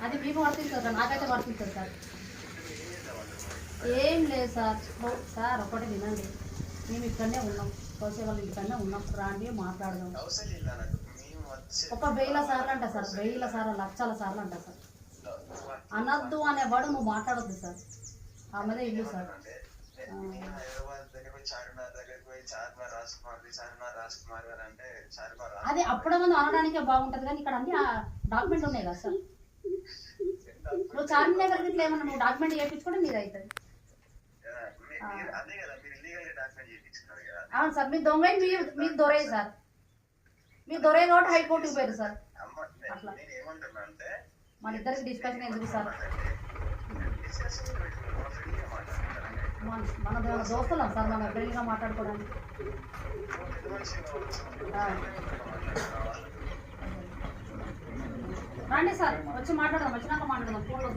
అది మీకు వర్తిస్తుంది సార్, నాకైతే వర్తిస్తుంది సార్. ఏం లేదు సార్. సార్ ఒకటి వినండి, మేము ఇక్కడనే ఉన్నాం, తోసే వాళ్ళు ఇక్కడనే ఉన్నాం, రాండి మాట్లాడదాం. ఒక 1000 సార్లు అంట సార్, 1000 సార్లు, లక్షల సార్లు అంట సార్. అనద్దు అనే వాడు నువ్వు మాట్లాడొద్దు సార్. ఆమెదే ఇల్లు సార్. అది అప్పుడే ముందు అనడానికే బాగుంటుంది, కానీ ఇక్కడ అన్ని డాక్యుమెంట్లు ఉన్నాయి కదా సార్. నువ్వు చార్మినార్ దగ్గరికి ఇట్లా ఏమన్నా నువ్వు డాక్యుమెంట్ చేయించుకుంటే నీది అవుతుంది. అవును సార్, మీ దొంగ మీకు దొరయ్యి సార్, మీకు దొరయ్యి కాబట్టి హైకోర్టుకి పోయారు సార్. అట్లా మన ఇద్దరికి డిస్కషన్ ఎందుకు సార్? మన దోస్తులం సార్, మన ఫ్రెండ్గా మాట్లాడుకోవడానికి. రండి సార్, వచ్చి మాట్లాడదాం, వచ్చినాక మాట్లాడదాం ఫోన్లో.